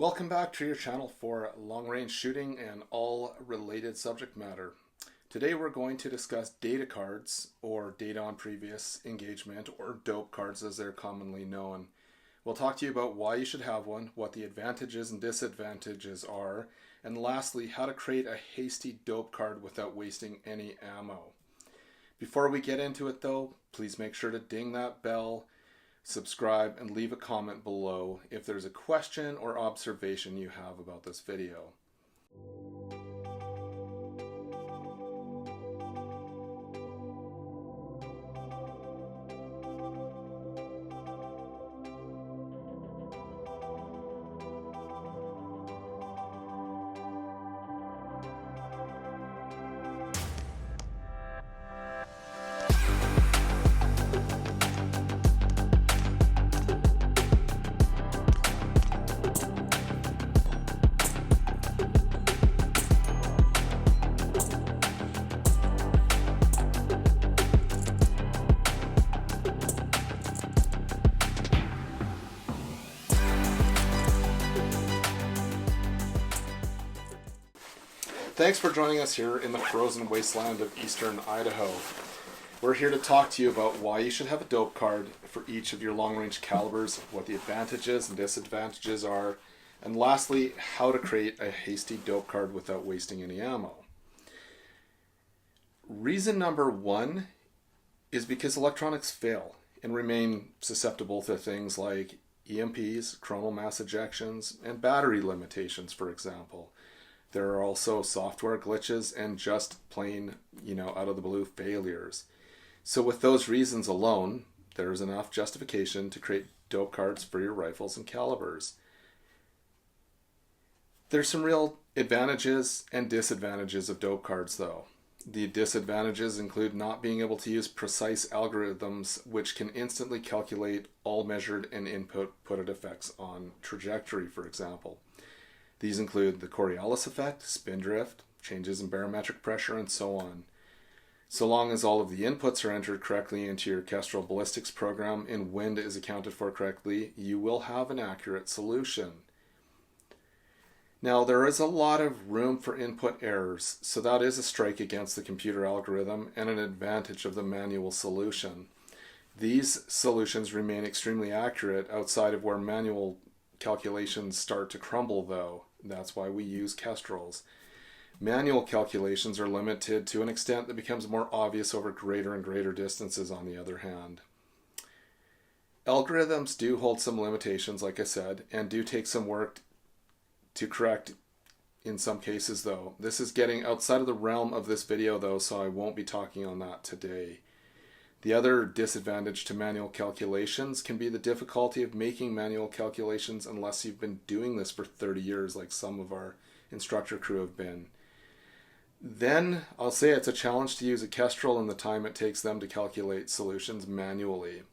Welcome back to your channel for long-range shooting and all related subject matter. Today we're going to discuss data cards, or data on previous engagement, or DOPE cards as they're commonly known. We'll talk to you about why you should have one, what the advantages and disadvantages are, and lastly, how to create a hasty DOPE card without wasting any ammo. Before we get into it though, please make sure to ding that bell, subscribe, and leave a comment below if there's a question or observation you have about this video. Thanks for joining us here in the frozen wasteland of eastern Idaho. We're here to talk to you about why you should have a DOPE card for each of your long-range calibers, what the advantages and disadvantages are, and lastly, how to create a hasty DOPE card without wasting any ammo. Reason number one is because electronics fail and remain susceptible to things like EMPs, coronal mass ejections, and battery limitations, for example. There are also software glitches and just plain, out of the blue failures. So with those reasons alone, there's enough justification to create DOPE cards for your rifles and calibers. There's some real advantages and disadvantages of DOPE cards though. The disadvantages include not being able to use precise algorithms which can instantly calculate all measured and inputted effects on trajectory, for example. These include the Coriolis effect, spin drift, changes in barometric pressure, and so on. So long as all of the inputs are entered correctly into your Kestrel ballistics program and wind is accounted for correctly, you will have an accurate solution. Now, there is a lot of room for input errors, so that is a strike against the computer algorithm and an advantage of the manual solution. These solutions remain extremely accurate outside of where manual calculations start to crumble though. That's why we use Kestrels. Manual calculations are limited to an extent that becomes more obvious over greater and greater distances on the other hand. Algorithms do hold some limitations, like I said, and do take some work to correct in some cases though. This is getting outside of the realm of this video though, so I won't be talking on that today. The other disadvantage to manual calculations can be the difficulty of making manual calculations unless you've been doing this for 30 years like some of our instructor crew have been. Then I'll say it's a challenge to use a Kestrel in the time it takes them to calculate solutions manually.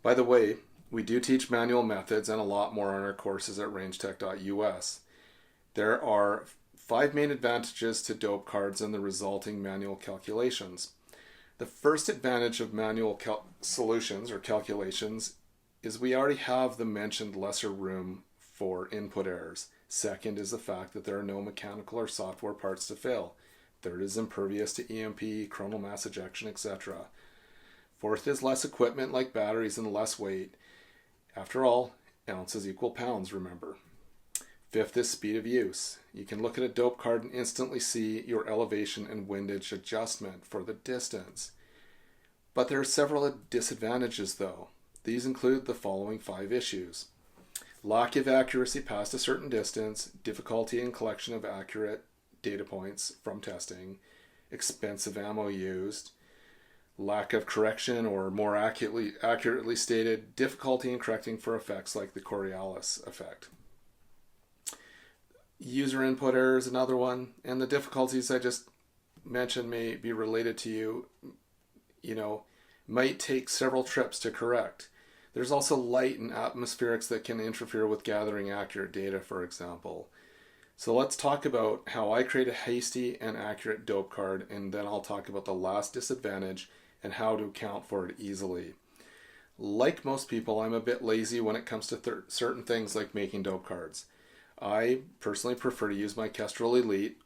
By the way, we do teach manual methods and a lot more on our courses at rangetech.us. There are 5 main advantages to DOPE cards and the resulting manual calculations. The first advantage of manual solutions or calculations is we already have the mentioned lesser room for input errors. Second is the fact that there are no mechanical or software parts to fail. Third is impervious to EMP, coronal mass ejection, etc. Fourth is less equipment like batteries and less weight. After all, ounces equal pounds, remember. Fifth is speed of use. You can look at a DOPE card and instantly see your elevation and windage adjustment for the distance. But there are several disadvantages though. These include the following 5 issues. Lack of accuracy past a certain distance, difficulty in collection of accurate data points from testing, expensive ammo used, lack of correction, or more accurately stated, difficulty in correcting for effects like the Coriolis effect. User input error is another one, and the difficulties I just mentioned may be related to you, might take several trips to correct. There's also light and atmospherics that can interfere with gathering accurate data, for example. So let's talk about how I create a hasty and accurate DOPE card, and then I'll talk about the last disadvantage and how to account for it easily. Like most people, I'm a bit lazy when it comes to certain things like making DOPE cards. I personally prefer to use my Kestrel Elite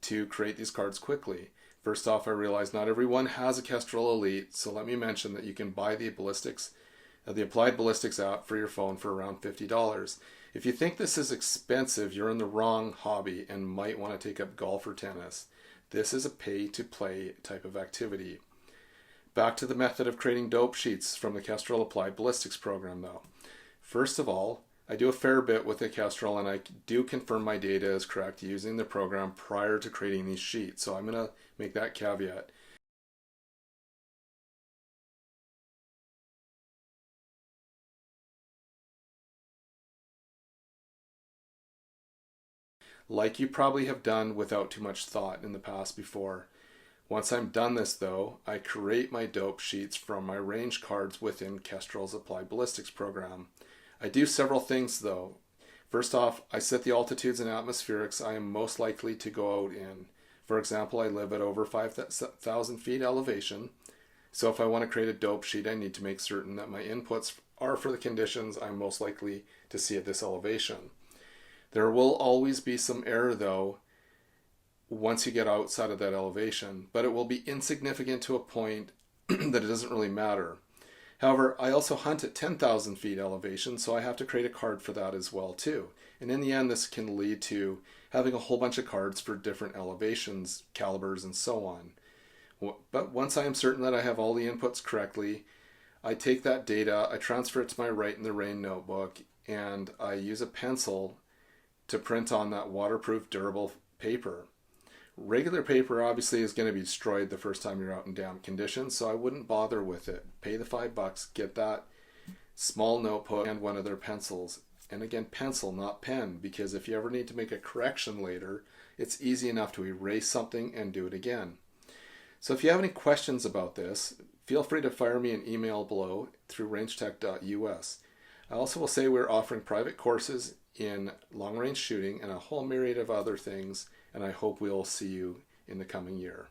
to create these cards quickly. First off, I realize not everyone has a Kestrel Elite, so let me mention that you can buy the Applied Ballistics app for your phone for around $50. If you think this is expensive, you're in the wrong hobby and might want to take up golf or tennis. This is a pay-to-play type of activity. Back to the method of creating dope sheets from the Kestrel Applied Ballistics program though. First of all, I do a fair bit with the Kestrel, and I do confirm my data is correct using the program prior to creating these sheets. So I'm going to make that caveat. Like you probably have done without too much thought in the past before. Once I'm done this though, I create my dope sheets from my range cards within Kestrel's Applied Ballistics program. I do several things though. First off, I set the altitudes and atmospherics I am most likely to go out in. For example, I live at over 5,000 feet elevation, so if I want to create a dope sheet, I need to make certain that my inputs are for the conditions I'm most likely to see at this elevation. There will always be some error though once you get outside of that elevation, but it will be insignificant to a point that it doesn't really matter. However, I also hunt at 10,000 feet elevation, so I have to create a card for that as well too. And in the end, this can lead to having a whole bunch of cards for different elevations, calibers, and so on. But once I am certain that I have all the inputs correctly, I take that data, I transfer it to my Write in the Rain notebook, and I use a pencil to print on that waterproof, durable paper. Regular paper obviously is going to be destroyed the first time you're out in damp conditions, so I wouldn't bother with it. Pay the $5, get that small notebook and one of their pencils. And again, pencil, not pen, because if you ever need to make a correction later, it's easy enough to erase something and do it again. So if you have any questions about this, feel free to fire me an email below through rangetech.us. I also will say we're offering private courses in long-range shooting and a whole myriad of other things, and I hope we'll see you in the coming year.